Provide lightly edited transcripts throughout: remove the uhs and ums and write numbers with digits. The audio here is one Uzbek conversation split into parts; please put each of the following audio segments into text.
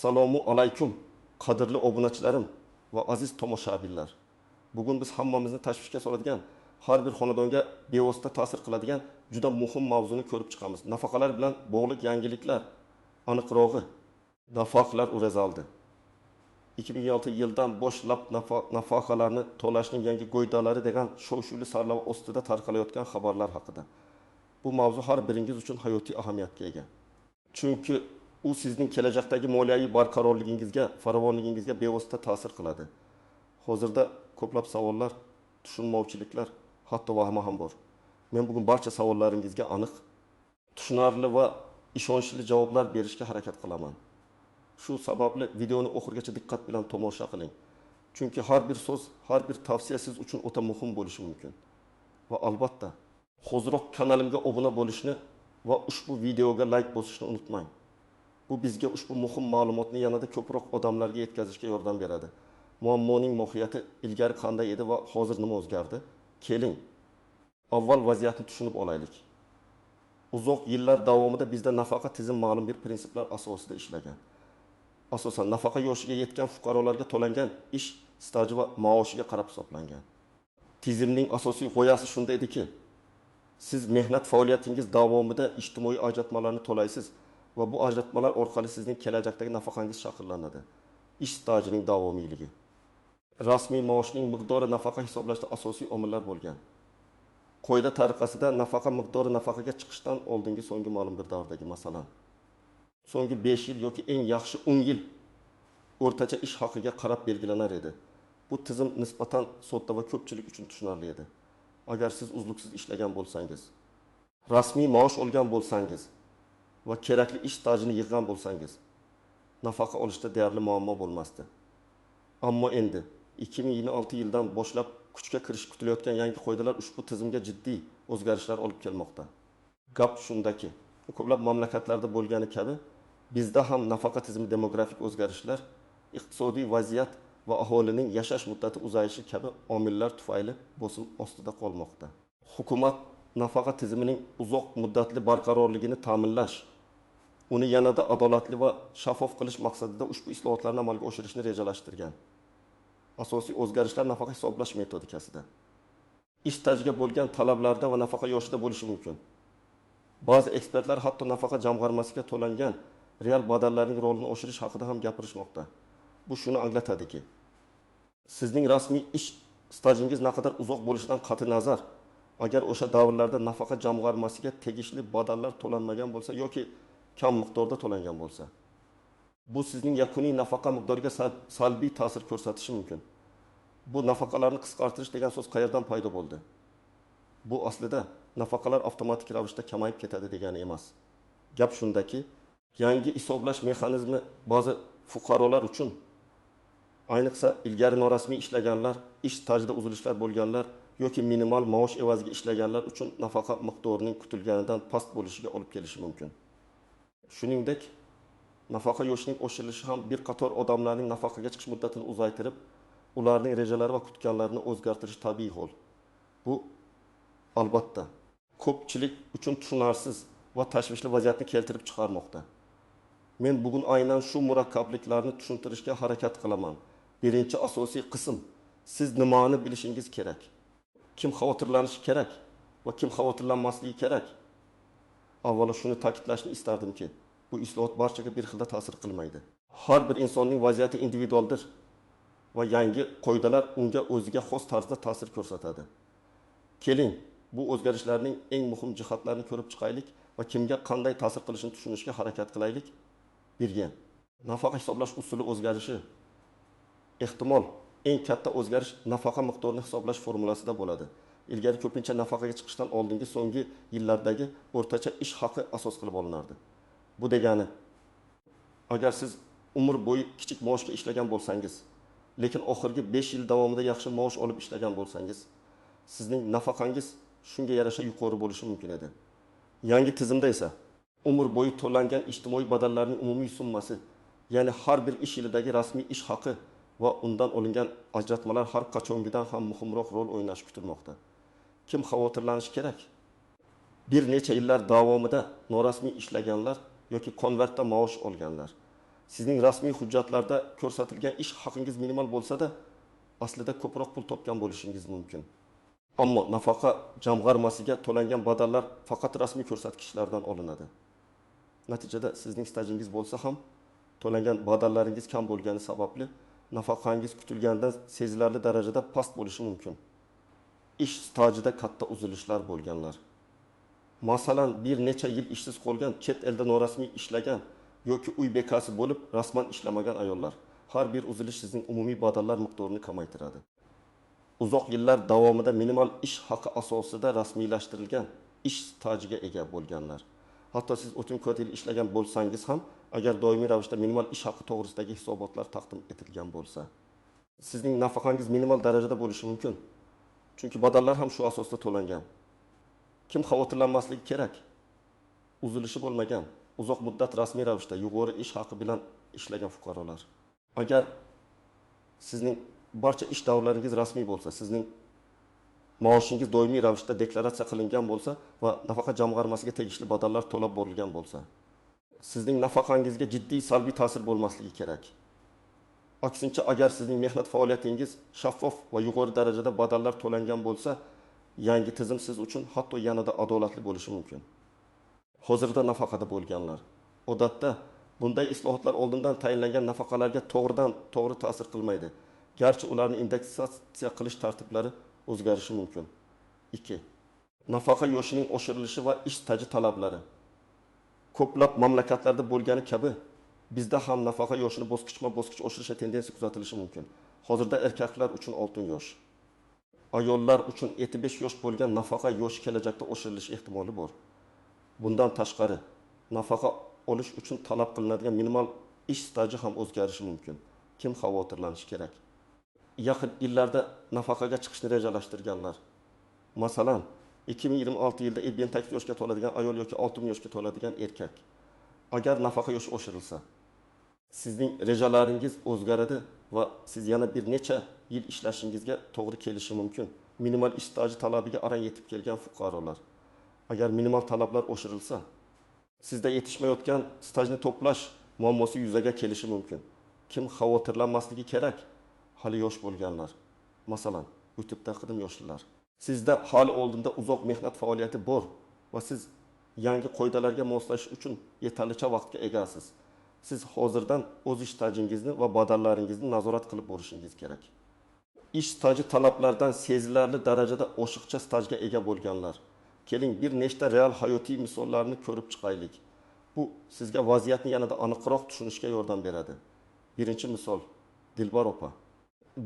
Assalomu alaykum, qadrli obunachilarim va aziz tomoshabinlar. Bugun biz hammamizni tashvishga soladigan, har bir xonadonga bevosita ta'sir qiladigan juda muhim mavzuni ko'rib chiqamiz. Nafaqalar bilan bog'liq yangiliklar, aniqrog'i nafaqalar o'razaldi. 2006 yildan boshlab nafaqalarni to'lashning yangi qoidalari degan shov-shuvli sarlavha ostida tarqalayotgan xabarlar haqida. Bu mavzu har biringiz uchun hayotiy ahamiyatga ega. Chunki u sizning kelajakdagi moliyaviy barqarorligingizga, farovonligingizga bevosita ta'sir qiladi. Hozirda ko'plab savollar, tushunmovchiliklar, hatto vahma ham bor. Men bugun barcha savollaringizga aniq, tushunarli va ishonchli javoblar berishga harakat qilaman. Shu sababli videoni oxirigacha diqqat bilan tomosha qiling. Chunki har bir so'z, har bir tavsiya siz uchun o'ta muhim bo'lishi mumkin. Va albatta, hozirroq kanalimga obuna bo'lishni va ushbu videoga like bosishni unutmang. Bu bizga ushbu muhim ma'lumotni yanada ko'proq odamlarga yetkazishga yordam beradi. Muammoning mohiyati ilgari qanday edi va hozir nima o'zgardi? Keling, avval vaziyatni tushunib olaylik. Uzoq yillar davomida bizda nafaqa tizim ma'lum bir prinsiplar asosida ishlagan. Asosan nafaqa yoshiga yetgan fuqarolarga to'langan ish staji va maoshiga qarab hisoblangan. Tizimning asosiy g'oyasi shunda ediki, siz mehnat faoliyatingiz davomida ijtimoiy ajratmalarni to'laysiz va bu ajratmalar orqali sizning kelajakdagi nafaqangiz shakllanadi. Ish stajining davomiyligi. Rasmiy maoshning miqdori nafaqa hisoblashda asosiy omillar bo'lgan. Qoida tariqasida nafaqa miqdori nafaqaga chiqishdan oldingi so'nggi ma'lum bir davrdagi, masalan, so'nggi 5 yil yoki eng yaxshi 10 yil o'rtacha ish haqiga qarab belgilanar edi. Bu tizim nisbatan sodda va ko'pchilik uchun tushunarli edi. Agar siz uzluksiz ishlagan bo'lsangiz, rasmiy maosh olgan bo'lsangiz va kerakli ish stajini yig'gan bo'lsangiz, nafaqa olishda deyarli muammo bo'lmasdi. Ammo endi 2026 yildan boshlab kuchga kirish kutilayotgan yangi qoidalar ushbu tizimga jiddiy o'zgarishlar olib kelmoqda. Gap shundaki, ko'plab mamlakatlarda bo'lgani kabi bizda ham nafaqa tizimi demografik o'zgarishlar, iqtisodiy vaziyat va aholining yashash muddati uzayishi kabi omillar tufayli bosim ostida qolmoqda. Hukumat nafaqa tizimining uzoq muddatli barqarorligini ta'minlash, uni yanada adolatli va shaffof qilish maqsadida ushbu islohotlarni amalga oshirishni rejalashtirgan. Asosiy o'zgarishlar nafaqa hisoblash metodikasida, ish stajiga bo'lgan talablarda va nafaqa yoshida bo'lishi mumkin. Ba'zi ekspertlar hatto nafaqa jamg'armasiga to'langan real badallarning rolini oshirish haqida ham gapirishmoqda. Bu shuni anglatadiki, sizning rasmiy ish stajingiz naqadar uzoq bo'lishidan qat'iy nazar, agar o'sha davrlarda nafaqa jamg'armasiga tegishli badallar to'lanmagan bo'lsa yoki kam miqdorda to'langan bo'lsa, bu sizning yakuniy nafaqa miqdoriga salbiy ta'sir ko'rsatishi mumkin. Bu nafaqalarni qisqartirish degan so'z qayerdan paydo bo'ldi? Bu aslida nafaqalar avtomatik ravishda kamayib ketadi degani emas. Gap shundaki, yangi hisoblash mexanizmi ba'zi fuqarolar uchun, ayniqsa ilgari norasmiy ishlaganlar, ish stajida uzilishlar bo'lganlar yoki minimal maosh evaziga ishlaganlar uchun nafaqa miqdorining kutilganidan past bo'lishiga olib kelishi mumkin. Shuningdek, nafaqa yoshining oshirilishi ham bir qator odamlarning nafaqaga chiqish muddatini uzaytirib, ularning rejalari va kutganlarini o'zgartirish tabiiy hol. Bu albatta ko'pchilik uchun tushunarsiz va tashvishli vaziyatni keltirib chiqarmoqda. Men bugun aynan shu murakkabliklarni tushuntirishga harakat qilaman. Birinchi asosiy qism, siz nimani bilishingiz kerak? Kim xavotirlanishi kerak va kim xavotirlanmasligi kerak? Avvalo shuni ta'kidlashni istardimki, bu islohot barchaga bir xilda ta'sir qilmaydi. Har bir insonning vaziyati individualdir va yangi qoidalar unga o'ziga xos tarzda ta'sir ko'rsatadi. Keling, bu o'zgarishlarning eng muhim jihatlarini ko'rib chiqaylik va kimga qanday ta'sir qilishini tushunishga harakat qilaylik. Birga, nafaqa hisoblash usuli o'zgarishi. Ehtimol eng katta o'zgarish nafaqa miqdorini hisoblash formulasida bo'ladi. Ilgari ko'pincha nafaqaga chiqishdan oldingi so'nggi yillardagi o'rtacha ish haqi asos qilib olinardi. Bu degani, agar siz umr bo'yi kichik maoshga ishlagan bo'lsangiz, lekin oxirgi 5 yil davomida yaxshi maosh olib ishlagan bo'lsangiz, sizning nafaqangiz shunga yarasha yuqori bo'lishi mumkin edi. Yangi tizimda esa umr bo'yi to'langan ijtimoiy badallarning umumiy summasi, ya'ni har bir ish yilidagi rasmiy ish haqi va undan olingan ajratmalar har qachongidan ham muhimroq rol o'ynashi kutilmoqda. Kim xavotirlanishi kerak? Bir necha yillar davomida norasmiy ishlaganlar yoki konvertda maosh olganlar Sizning rasmiy hujjatlarda ko'rsatilgan ish haqingiz minimal bo'lsa-da, aslida ko'proq pul topgan bo'lishingiz mumkin. Ammo nafaqa jamg'armasiga to'langan badallar faqat rasmiy ko'rsatkichlardan olinadi. Natijada sizning stajingiz bo'lsa ham, to'langan badallaringiz kam bo'lgani sababli nafaqangiz kutilgandan sezilarli darajada past bo'lishi mumkin. Ish stajida katta uzilishlar bo'lganlar. Masalan, bir necha yil ishsiz qolgan, chet elda norasmiy ishlagan yoki uy bekasi bo'lib, rasman ishlamagan ayollar. Har bir uzilish sizning umumiy badallar miqdorini kamaytiradi. Uzoq yillar davomida minimal ish haqi asosida rasmiylashtirilgan ish stajiga ega bo'lganlar. Hatto siz o'tgan 4 yil ishlagan bo'lsangiz ham, agar doimiy ravishda minimal ish haqi to'g'risidagi hisobotlar taqdim etilgan bo'lsa, sizning nafaqangiz minimal darajada bo'lishi mumkin. Chunki badallar ham shu asosda to'langan. Kim xavotirlanmasligi kerak? Uzilishi bo'lmagan, uzoq muddat rasmiy ravishda yuqori ish haqi bilan ishlagan fuqarolar. Agar sizning barcha ish davrlaringiz rasmiy bo'lsa, sizning maoshingiz doimiy ravishda deklaratsiya qilingan bo'lsa va nafaqa jamg'armasiga tegishli badallar to'lab borilgan bo'lsa, sizning nafaqangizga jiddiy salbiy ta'sir bo'lmasligi kerak. Aksincha, agar sizning mehnat faoliyatingiz shaffof va yuqori darajada badallar to'langan bo'lsa, yangi tizim siz uchun hatto yanada adolatli bo'lishi mumkin. Hozirda nafaqada bo'lganlar, odatda bunday islohotlar oldindan tayinlangan nafaqalarga to'g'ri ta'sir qilmaydi. Garchi ularni indeksatsiya qilish tartiblari o'zgarishi mumkin. 2. Nafaqa yoshining oshirilishi va ish staji talablari. Ko'plab mamlakatlarda bo'lgani kabi, bizda ham nafaqa yoshini bosqichma-bosqich oshirish tendensiya kuzatilishi mumkin. Hozirda erkaklar uchun 6 yosh, ayollar uchun 75 yosh bo'lgan nafaqa yoshi kelajakda oshirilishi ehtimoli bor. Bundan tashqari, nafaqa olish uchun talab qilinadigan minimal ish staji ham o'zgarishi mumkin. Kim xavotirlanishi kerak? Yaqin yillarda nafaqaga chiqishni rejalashtirganlar. Masalan, 2026 yilda 58 yoshga to'ladigan ayol yoki 60 yoshga to'ladigan erkak. Agar nafaqa yoshi oshirilsa, sizning rejalaringiz o'zgaradi va siz yana bir necha yil ishlashingizga to'g'ri kelishi mumkin. Minimal ish staji talabiga arang yetib kelgan fuqarolar. Agar minimal talablar oshirilsa, sizda yetishmayotgan stajni to'plash muammosi yuzaga kelishi mumkin. Kim xavotirlanmasligi kerak? Hali yosh bo'lganlar. Masalan, o'tibda qidim yoshlar. Sizda hali oldinda uzoq mehnat faoliyati bor va siz yangi qoidalarga moslashish uchun yetarlicha vaqtga egasiz. Siz hozirdan o'z ish stajingizni va badallaringizni nazorat qilib borishingiz kerak. Ish staji talablardan sezilarli darajada oshiqcha stajga ega bo'lganlar. Keling, bir nechta real hayotiy misollarni ko'rib chiqaylik. Bu sizga vaziyatni yanada aniqroq tushunishga yordam beradi. Birinchi misol, Dilbar opa.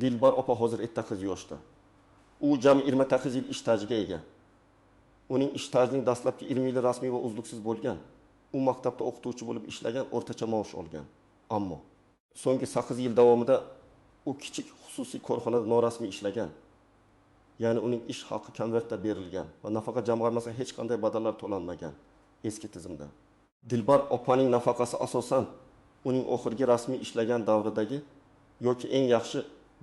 Dilbar opa hozir 8 yoshda. U jami 28 yil ish stajiga ega. Uning ish stajining dastlabki 20 yili rasmiy va uzluksiz bo'lgan. U maktabda o'qituvchi bo'lib ishlagan, o'rtacha maosh olgan. Ammo so'nggi 8 yil davomida u kichik xususiy korxonada norasmiy ishlagan. Ya'ni uning ish haqi konvertda berilgan va nafaqa jamg'armasiga hech qanday badallar to'lanmagan eski tizimda. Dilbar opaning nafaqasi asosan uning oxirgi rasmiy ishlagan davridagi yoki eng yaxshi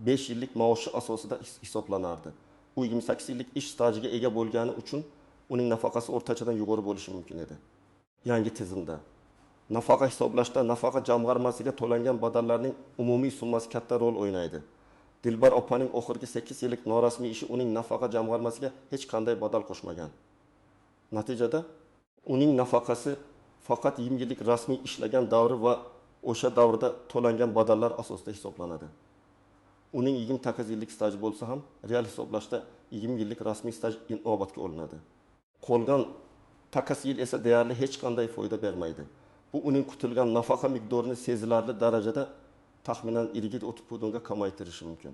5 yillik maoshi asosida hisoblanardi. U 28 yillik ish stajiga ega bo'lgani uchun uning nafaqasi o'rtachadan yuqori bo'lishi mumkin edi. Yangi tizimda nafaqa hisoblashda nafaqa jamg'armasiga to'langan badallarning umumiy summasi katta rol o'ynaydi. Dilbar opaning oxirgi 8 yillik norasmiy ishi uning nafaqa jamg'armasiga hech qanday badal qo'shmagan. Natijada uning nafaqasi faqat 20 yillik rasmiy ishlagan davri va o'sha davrda to'langan badallar asosida hisoblanadi. Uning 28 yillik staji bo'lsa ham, real hisoblashda 20 yillik rasmiy staj inobatga olinadi. Qolgan takas yil esa deyarli hech qanday foyda bermaydi. Bu uning kutilgan nafaqa miqdorini sezilarli darajada taxminan 20-30 pudonga kamaytirishi mumkin.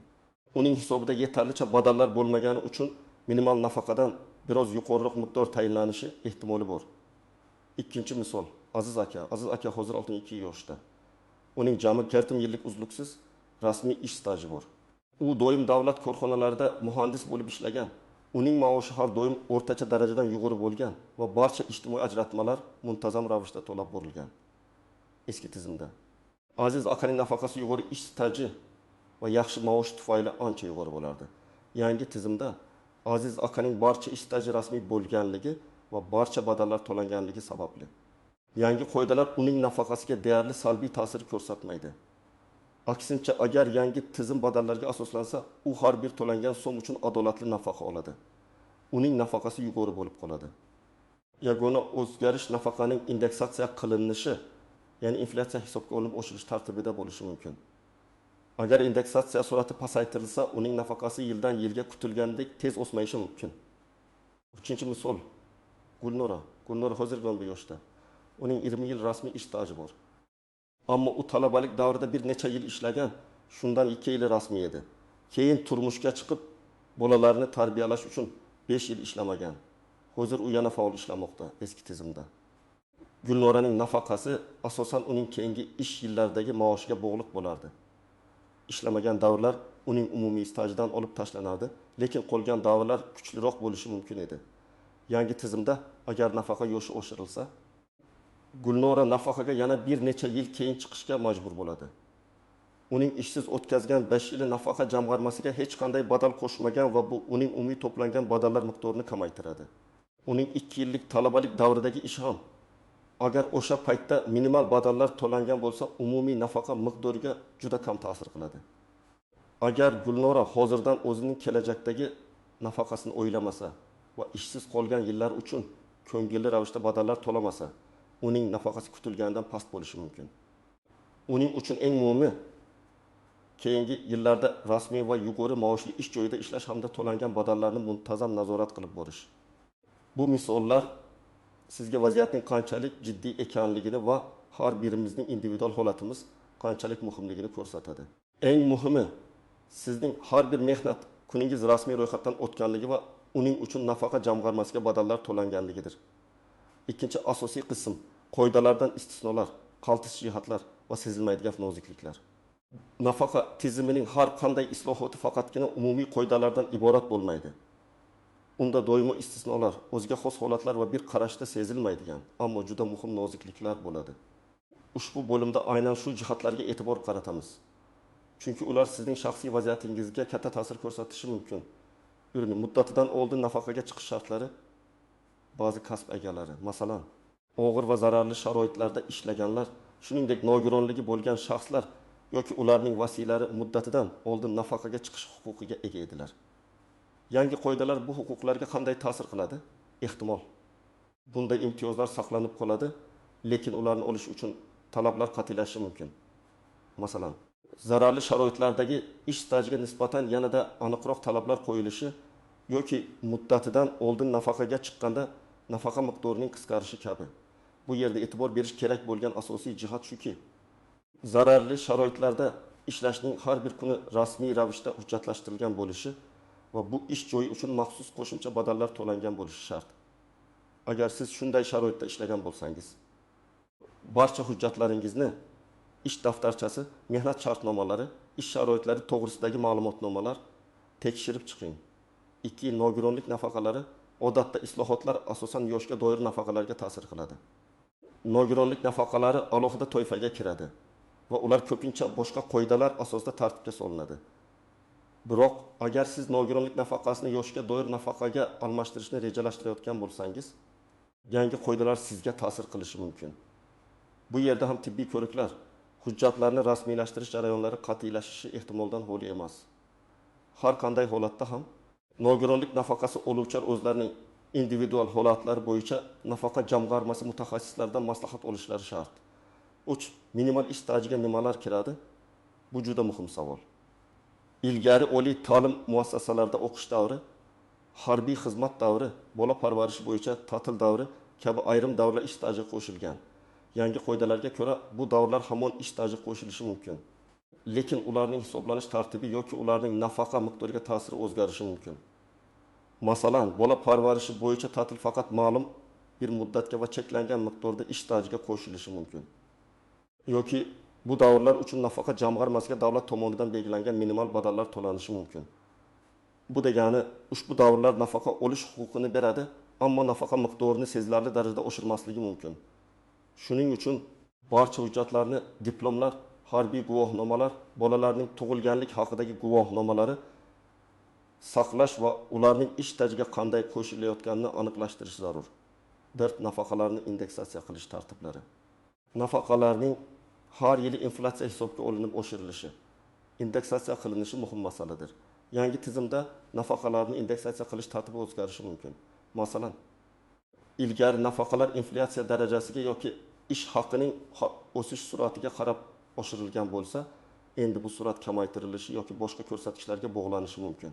Uning hisobida yetarlicha badallar bo'lmagani uchun minimal nafaqadan biroz yuqoriroq miqdor tayinlanishi ehtimoli bor. Ikkinchi misol, Aziz aka. Aziz aka hozir 62 yoshda. Uning jami 40 yillik uzluksiz rasmiy ish staji bor. U doim davlat korxonalarida muhandis bo'lib ishlagan. Uning maoshi har doim o'rtacha darajadan yuqori bo'lgan va barcha ijtimoiy ajratmalar muntazam ravishda to'lab borilgan. Eski tizimda Aziz akaning nafaqasi yuqori ish staji va yaxshi maosh tufayli ancha yuqori bo'lardi. Yangi tizimda Aziz akaning barcha ish staji rasmiy bo'lganligi va barcha badallar to'langanligi sababli Yangi qoidalar uning nafaqasiga deyarli salbiy ta'sir ko'rsatmaydi. Aksincha, agar yangi tizim badallarga asoslansa, u har bir to'langan so'm uchun adolatli nafaqa oladi. Uning nafaqasi yuqori bo'lib qoladi. Yagona o'zgarish nafaqaning indeksatsiya qilinishi, ya'ni inflyatsiya hisobga olinib oshirish tartibida bo'lishi mumkin. Agar indeksatsiya sur'ati pasaytirilsa, uning nafaqasi yildan yilga kutilgandek tez o'smayishi mumkin. Uchinchi misol, Gulnora hozirgi 11 yoshda. Uning 20 yil rasmiy ish staji bor. Ammo u talabalik davrida bir necha yil ishlagan, shundan 2 yili rasmiy edi. Keyin turmushga chiqib, bolalarni tarbiyalash uchun 5 yil ishlamagan. Hozir u yana faol ishlamoqda eski tizimda. Gulnoraning nafaqasi asosan uning keyingi ish yillaridagi maoshiga bog'liq bo'lardi. Ishlamagan davrlar uning umumiy stajidan olib tashlanardi, lekin qolgan davrlar kuchliroq bo'lishi mumkin edi. Yangi tizimda agar nafaqa yoshi oshirilsa, Gulnora nafaqaga yana bir necha yil keyin chiqishga majbur bo'ladi. Uning ishsiz o'tkazgan 5 yili nafaqa jamg'armasiga hech qanday badal qo'shmagan va bu uning umumiy to'plangan badallar miqdorini kamaytiradi. Uning 2 yillik talabalik davridagi ishi ham agar o'sha paytda minimal badallar to'langan bo'lsa, umumiy nafaqa miqdoriga juda kam ta'sir qiladi. Agar Gulnora hozirdan o'zining kelajakdagi nafaqasini o'ylamasa va ishsiz qolgan yillar uchun ko'ngilli ravishda badallar to'lamasa, uning nafaqasi kutilganidan past bo'lishi mumkin. Uning uchun eng muhimi keyingi yillarda rasmiy va yuqori maoshli ish joyida ishlash hamda to'langan badallarni muntazam nazorat qilib borish. Bu misollar sizga vaziyatning qanchalik jiddiy ekanligini va har birimizning individual holatimiz qanchalik muhimligini ko'rsatadi. Eng muhimi sizning har bir mehnat kuningiz rasmiy ro'yxatdan o'tganligi va uning uchun nafaqa jamg'armasiga badallar to'langanligidir. Ikkinchi asosiy qism qoidalardan istisnolar, qaltis jihatlar va sezilmaydigan nozikliklar. Nafaqa tizimining har qanday islohoti faqatgina umumiy qoidalardan iborat bo'lmaydi. Unda doimo istisnolar, o'ziga xos holatlar va bir qarashda sezilmaydigan, ammo juda muhim nozikliklar bo'ladi. Ushbu bo'limda aynan shu jihatlarga e'tibor qaratamiz. Chunki ular sizning shaxsiy vaziyatingizga katta ta'sir ko'rsatishi mumkin. Muddatidan oldin nafaqaga chiqish shartlari ba'zi kasb egalari, masalan, og'ir va zararli sharoitlarda ishlaganlar, shuningdek nogironligi bo'lgan shaxslar yoki ularning vasiylari muddatidan oldin nafaqaga chiqish huquqiga ega edilar. Yangi qoidalar bu huquqlarga qanday ta'sir qiladi? Ehtimol bunday imtiyozlar saqlanib qoladi, lekin ularni olish uchun talablar qat'iylashishi mumkin. Masalan, zararli sharoitlardagi ish stajiga nisbatan yanada aniqroq talablar qo'yilishi yoki muddatidan oldin nafaqaga chiqqanda nafaqa miqdorining qisqarishi kabi. Bu yerda e'tibor berish kerak bo'lgan asosiy jihat shuki, zararli sharoitlarda ishlashning har bir kuni rasmiy ravishda hujjatlashtirilgan bo'lishi va bu ish joyi uchun maxsus qo'shimcha badallar to'langan bo'lishi shart. Agar siz shunday sharoitda ishlagan bo'lsangiz, barcha hujjatlaringizni, ish daftarchasi, mehnat shartnomalari, ish sharoitlari to'g'risidagi ma'lumotnomalar tekshirib chiqing. 2 yil nogironlik nafaqalari odatda islohotlar asosan yoshga doir nafaqalarga ta'sir qiladi. Nogironlik nafaqalari alohida toifaga kiradi va ular ko'pincha boshqa qoidalar asosida tartibga solinadi. Biroq agar siz nogironlik nafaqasini yoshga doir nafaqaga almashtirishni rejalashtirayotgan bo'lsangiz, yangi qoidalar sizga ta'sir qilishi mumkin. Bu yerda ham tibbiy ko'riklar, hujjatlarni rasmiylashtirish jarayonlari qat'iylashishi ehtimoldan xoli emas. Har qanday holatda ham nogironlik nafaqasi oluvchilar o'zlarining individual holatlari bo'yicha nafaqa jamg'armasi mutaxassislaridan maslahat olishlari shart. 3. Minimal ish stajiga nimalar kiradi? Bu juda muhim savol. Ilgari oliy ta'lim muassasalarida o'qish davri, harbiy xizmat davri, bola parvarishi bo'yicha ta'til davri kabi ayrim davrlar ish stajiga qo'shilgan. Yangi qoidalarga ko'ra bu davrlar hamon ish stajiga qo'shilishi mumkin. Lekin ularning hisoblanish tartibi yoki ularning nafaqa miqdoriga ta'siri o'zgarishi mumkin. Masalan, bola parvarishi bo'yicha ta'til faqat ma'lum bir muddatga va cheklangan miqdorda ish stajiga qo'shilishi mumkin. Yoki bu davrlar uchun nafaqa jamg'armasiga davlat tomonidan belgilangan minimal badallar to'lanishi mumkin. Bu degani ushbu davrlar nafaqa olish huquqini beradi, ammo nafaqa miqdorini sezilarli darajada oshirmasligi mumkin. Shuning uchun barcha hujjatlarni, diplomlar, harbiy guvohnomalar, bolalarning tug'ilganlik haqidagi guvohnomalari saqlash va ularning ish stajiga qanday qo'shilayotganini aniqlashtirish zarur. nafaqalarni indeksatsiya qilish tartiblari. Nafaqalarning har yili inflyatsiya hisobga olinib oshirilishi, indeksatsiya qilinishi muhim masaladir. Yangi tizimda nafaqalarni indeksatsiya qilish tartibi o'zgarishi mumkin. Masalan, ilgari nafaqalar inflyatsiya darajasiga yoki ish haqining o'sish sur'atiga qarab oshirilgan bo'lsa, endi bu surat kamaytirilishi yoki boshqa ko'rsatkichlarga bog'lanishi mumkin.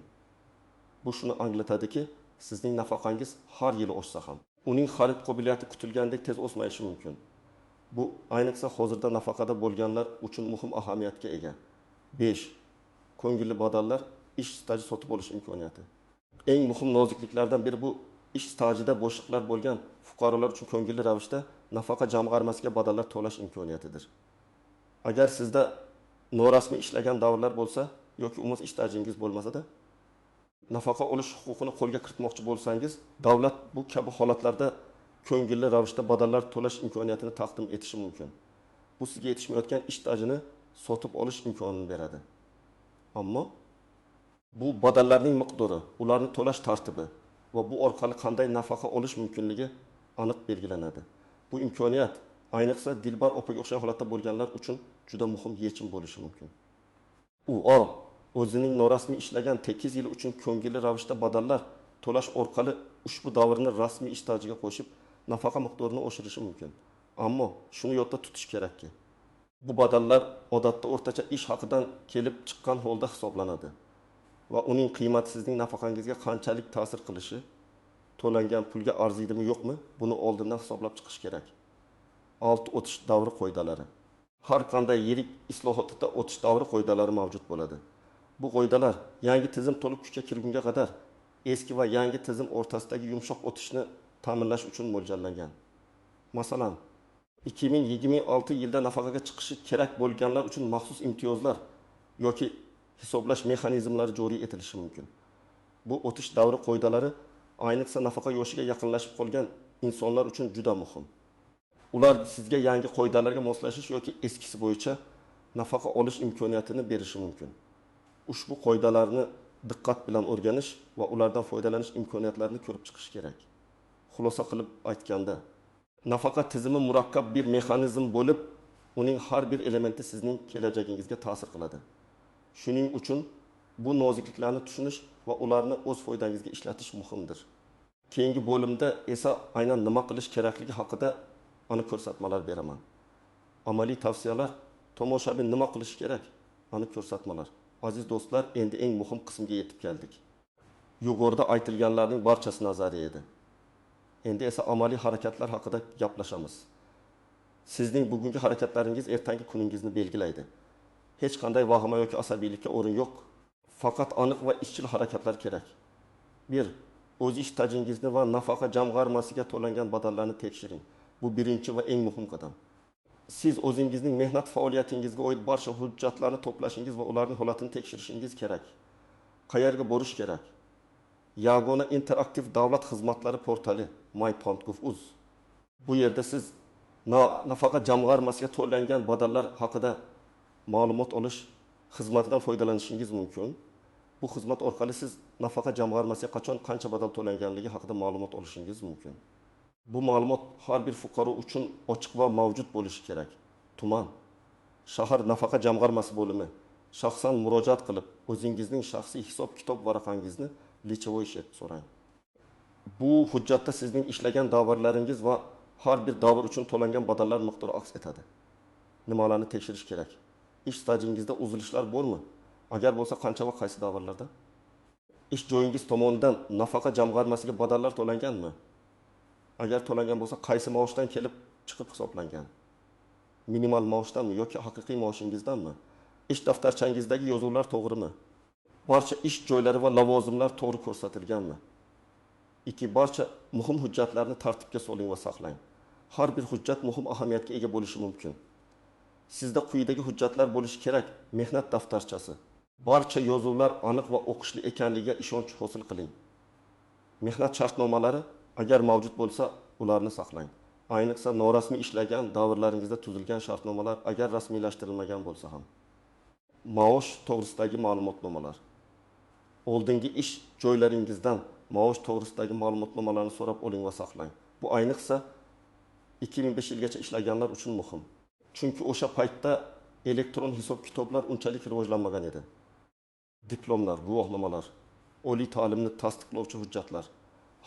Bu shuni anglatadiki, sizning nafaqangiz har yili oshsa ham, uning xarid qobiliyati kutilgandek tez o'smayishi mumkin. Bu ayniqsa hozirda nafaqada bo'lganlar uchun muhim ahamiyatga ega. 5. Ko'ngilli badallar ish staji sotib olish imkoniyati. Eng muhim nozikliklardan biri bu ish stajida bo'shliqlar bo'lgan fuqarolar uchun ko'ngilli ravishda nafaqa jamg'armasiga badallar to'lash imkoniyatidir. Agar sizda norasmiy ishlagan davrlar bo'lsa yoki umumiy ish stajingiz bo'lmasa-da, nafaqa olish huquqini qo'lga kiritmoqchi bo'lsangiz, davlat bu kabi holatlarda ko'ngilli ravishda badallar to'lash imkoniyatini taqdim etishi mumkin. Bu sizga yetishmayotgan ish stajini sotib olish imkonini beradi. Ammo bu badallarning miqdori, ularni to'lash tartibi va bu orqali qanday nafaqa olish mumkinligi aniq belgilanadi. Bu imkoniyat ayniqsa Dilbar opaga o'xshagan holatda bo'lganlar uchun juda muhim yechim bo'lishi mumkin. U o'zining norasmiy ishlagan 8 yil uchun ko'ngilli ravishda badallar to'lash orqali ushbu davrni rasmiy ish stajiga qo'shib nafaqa miqdorini oshirishi mumkin. Ammo shuni yodda tutish kerakki, bu badallar odatda o'rtacha ish haqidan kelib chiqqan holda hisoblanadi va uning qiymati sizning nafaqangizga qanchalik ta'sir qilishi, to'langan pulga arziydimi yo'qmi, buni oldindan hisoblab chiqish kerak. 6 o'tish davri qoidalari. Har qanday yirik islohotda o'tish davri qoidalari mavjud bo'ladi. Bu qoidalar yangi tizim to'liq kuchga kirgunga qadar eski va yangi tizim o'rtasidagi yumshoq o'tishni ta'minlash uchun mo'ljallangan. Masalan, 2026 yilda nafaqaga chiqishi kerak bo'lganlar uchun maxsus imtiyozlar yoki hisoblash mexanizmlari joriy etilishi mumkin. Bu o'tish davri qoidalari ayniqsa nafaqa yoshiga yaqinlashib qolgan insonlar uchun juda muhim. Ular sizga yangi qoidalarga moslashish yoki eskisi bo'yicha nafaqa olish imkoniyatini berishi mumkin. Ushbu qoidalarni diqqat bilan o'rganish va ulardan foydalanish imkoniyatlarini ko'rib chiqish kerak. Xulosa qilib aytganda, nafaqa tizimi murakkab bir mexanizm bo'lib, uning har bir elementi sizning kelajagingizga ta'sir qiladi. Shuning uchun bu nozikliklarni tushunish va ularni o'z foydangizga ishlatish muhimdir. Keyingi bo'limda esa aynan nima qilish kerakligi haqida aniq ko'rsatmalar beraman. Amaliy tavsiyalar, tomoshabin nima qilish kerak? Aniq ko'rsatmalar. Aziz do'stlar, endi eng muhim qismga yetib keldik. Yuqorida aytilganlarning barchasi nazariy edi. Endi esa amaliy harakatlar haqida gaplashamiz. Sizning bugungi harakatlaringiz ertangi kuningizni belgilaydi. Hech qanday vahima yoki asabiylikka o'rin yo'q. Faqat aniq va ishchil harakatlar kerak. 1. O'z ish stajingizni va nafaqa jamg'armasiga to'langan badallarni tekshiring. Bu birinchi va eng muhim qadam. Siz o'zingizning mehnat faoliyatingizga oid barcha hujjatlarni to'plashingiz va ularning holatini tekshirishingiz kerak. Qayerga borish kerak? Yagona interaktiv davlat xizmatlari portali mypont.gov.uz. Bu yerda siz nafaqa jamg'armasiga to'langan badallar haqida ma'lumot olish xizmatidan foydalanishingiz mumkin. Bu xizmat orqali siz nafaqa jamg'armasiga qachon qancha badal to'langanligi haqida ma'lumot olishingiz mumkin. Bu ma'lumot har bir fuqaro uchun ochiq va mavjud bo'lishi kerak. Tuman, shahar nafaqa jamg'armasi bo'limi shaxsan murojaat qilib, o'zingizning shaxsiy hisob-kitob varaqangizni lichovoy etib so'rang. Bu hujjatda sizning ishlagan davrlaringiz va har bir davr uchun to'langan badallar miqdori aks etadi. Nimalarni tekshirish kerak? Ish stajingizda uzilishlar bormi? Agar bo'lsa, qancha va qaysi davrlarda? Ish joyingiz tomonidan nafaqa jamg'armasiga badallar to'langanmi? Agar to'langan bo'lsa, qaysi maoshdan kelib chiqib hisoblangan? Minimal maoshdanmi yoki haqiqiy maoshingizdanmi? Ish daftarchangizdagi yozuvlar to'g'rimi? Barcha ish joylari va lavozimlar to'g'ri ko'rsatilganmi? 2. Barcha muhim hujjatlarni tartibga soling va saqlang. Har bir hujjat muhim ahamiyatga ega bo'lishi mumkin. Sizda quyidagi hujjatlar bo'lishi kerak: mehnat daftarchasi. Barcha yozuvlar aniq va o'qishli ekanligiga ishonch hosil qiling. Mehnat shartnomalari agar mavjud bo'lsa, ularni saqlang. Ayniqsa norasmiy ishlagan davrlaringizda tuzilgan shartnomalar agar rasmiylashtirilmagan bo'lsa ham. Maosh to'g'risidagi ma'lumotnomalar. Oldingi ish joylaringizdan maosh to'g'risidagi ma'lumotnomalarni so'rab oling va saqlang. Bu ayniqsa 2005 yilgacha ishlaganlar uchun muhim. Chunki o'sha paytda elektron hisob-kitoblar unchalik rivojlanmagan edi. Diplomlar, guvohnomalar, oliy ta'limni tasdiqlovchi hujjatlar,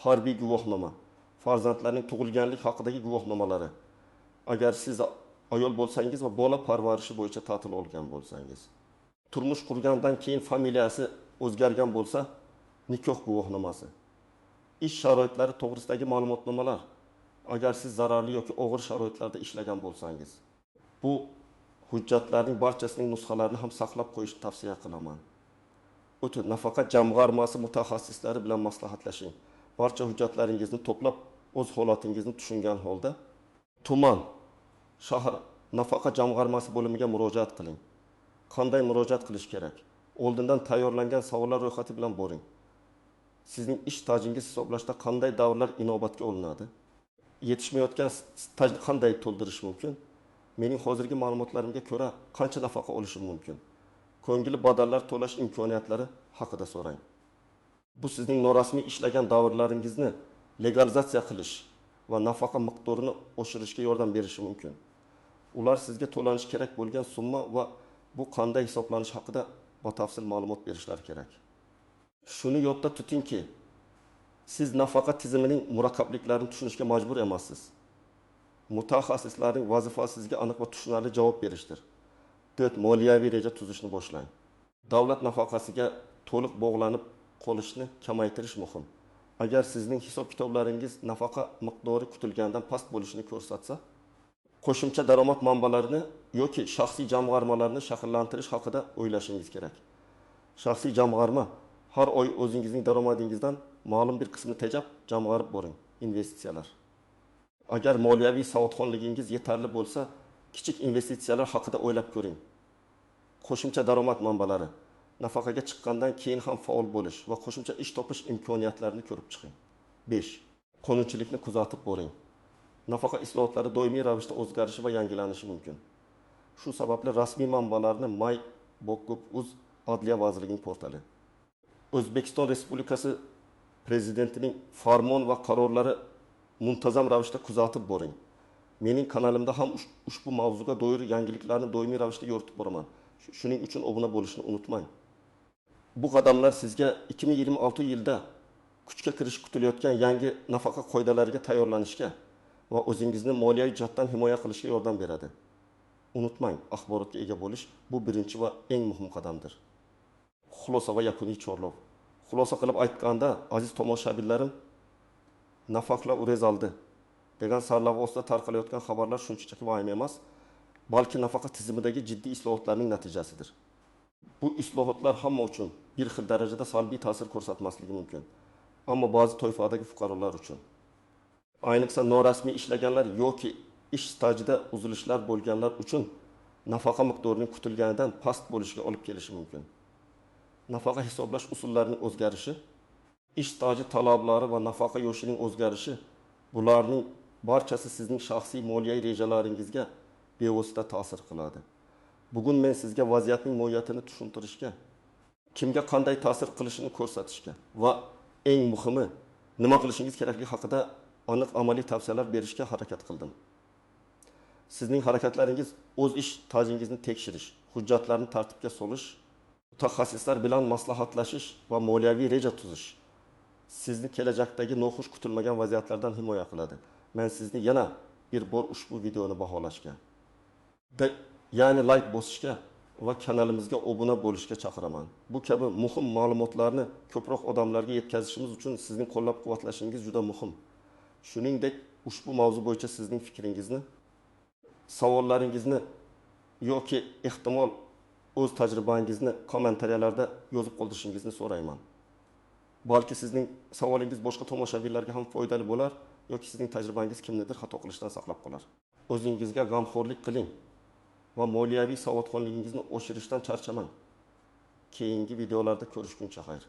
harbiy guvohnoma, farzandlarning tug'ilganlik haqidagi guvohnomalari. Agar siz ayol bo'lsangiz va bola parvarishi bo'yicha ta'til olgan bo'lsangiz, turmush qurgandan keyin familiyasi o'zgargan bo'lsa, nikoh guvohnomasi, ish sharoitlari to'g'risidagi ma'lumotnomalar. Agar siz zararli yoki og'ir sharoitlarda ishlagan bo'lsangiz, bu hujjatlarning barchasining nusxalarini ham saqlab qo'yishni tavsiya qilaman. O'tib nafaqa jamg'armasi mutaxassislari bilan maslahatlashing. Barcha hujjatlaringizni to'plab, o'z holatingizni tushungan holda tuman, shahar nafaqa jamg'armasi bo'limiga murojaat qiling. Qanday murojaat qilish kerak? Oldindan tayyorlangan savollar ro'yxati bilan boring. Sizning ish stajingiz hisoblashda qanday davrlar inobatga olinadi? Yetishmayotgan stajni qanday to'ldirish mumkin? Mening hozirgi ma'lumotlarimga ko'ra qancha nafaqa olishim mumkin? Ko'ngilli badallar to'lash imkoniyatlari haqida so'rang. Bu sizning norasmiy ishlagan davrlaringizni legalizatsiya qilish va nafaqa miqdorini oshirishga yordam berishi mumkin. Ular sizga to'lanishi kerak bo'lgan summa va bu qanday hisoblanishi haqida batafsil ma'lumot berishlari kerak. Shuni yodda tutingki, siz nafaqa tizimining murakkabliklarini tushunishga majbur emassiz. Mutaxassislarning vazifasi sizga aniq va tushunarli javob berishdir. 4. Moliyaviy reja tuzishni boshlang. Davlat nafaqasiga to'liq bog'lanib qolishni kamaytirish muhim. Agar sizning hisob-kitoblaringiz nafaqa miqdori kutilgandan past bo'lishini ko'rsatsa, qo'shimcha daromad manbalarini yoki shaxsiy jamg'armalarni shakllantirish haqida o'ylashingiz kerak. Shaxsiy jamg'arma har oy o'zingizning daromadingizdan ma'lum bir qismini tejab jamg'arib boring. Investitsiyalar. Agar moliyaviy savodxonligingiz yetarli bo'lsa, kichik investitsiyalar haqida o'ylab ko'ring. Qo'shimcha daromad manbalari, nafaqaga chiqqandan keyin ham faol bo'lish va qo'shimcha ish topish imkoniyatlarini ko'rib chiqing. 5. Qonunchilikni kuzatib boring. Nafaqa islohotlari doimiy ravishda o'zgarishi va yangilanishi mumkin. Shu sababli rasmiy manbalarni My.Gov.uz Adliya vazirligining portali, O'zbekiston Respublikasi Prezidentining farmon va qarorlari muntazam ravishda kuzatib boring. Mening kanalimda ham ushbu mavzuga doir yangiliklarni doimiy ravishda yoritib boraman. Shuning uchun obuna bo'lishni unutmang. Bu qadamlar sizga 2026 yilda kuchga kirish kutilayotgan yangi nafaqa qoidalariga tayyorlanishga va o'zingizni moliyaviy jihatdan himoya qilishga yordam beradi. Unutmang, axborotga ega bo'lish bu birinchi va eng muhim qadamdir. Xulosa va yakuniy chorlov. Xulosa qilib aytganda, aziz tomoshabinlarim, nafaqalar urez oldi degan sarlavha ostida tarqalayotgan xabarlar shunchaki vahima emas, balki nafaqa tizimidagi jiddiy islohotlarning natijasidir. Bu islohotlar hamma uchun bir xil darajada salbiy ta'sir ko'rsatmasligi mumkin, ammo ba'zi toifadagi fuqarolar uchun, ayniqsa norasmiy ishlaganlar yoki ish stajida uzilishlar bo'lganlar uchun nafaqa miqdorining kutilganidan past bo'lishiga olib kelishi mumkin. Nafaqa hisoblash usullarining o'zgarishi, ish staji talablari va nafaqa yoshining o'zgarishi, bularning barchasi sizning shaxsiy moliyaviy rejalaringizga bevosita ta'sir qiladi. Bugun men sizga vaziyatning mohiyatini tushuntirishga, kimga qanday ta'sir qilishini ko'rsatishga va eng muhimi, nima qilishingiz kerakligi haqida aniq amaliy tavsiyalar berishga harakat qildim. Sizning harakatlaringiz o'z ish stajingizni tekshirish, hujjatlarni tartibga solish, mutaxassislar bilan maslahatlashish va moliyaviy reja tuzish sizni kelajakdagi noxush kutilmagan vaziyatlardan himoya qiladi. Men sizni yana bir bor ushbu videoni baholashga, ya'ni like bosishga va kanalimizga obuna bo'lishga chaqiraman. Bu kabi muhim ma'lumotlarni ko'proq odamlarga yetkazishimiz uchun sizning qo'llab-quvvatlashingiz juda muhim. Shuningdek, ushbu mavzu bo'yicha sizning fikringizni, savollaringizni yoki ehtimol o'z tajribangizni kommentariyalarda yozib qoldirishingizni so'rayman. Balki sizning savolingiz boshqa tomoshabinlarga ham foydali bo'lar yoki sizning tajribangiz kimnidir xato qilishdan saqlab qolar. O'zingizga g'amxo'rlik qiling va moliyaviy savodxonligingizni oshirishdan charchamang. Keyingi videolarda ko'rishguncha xayr.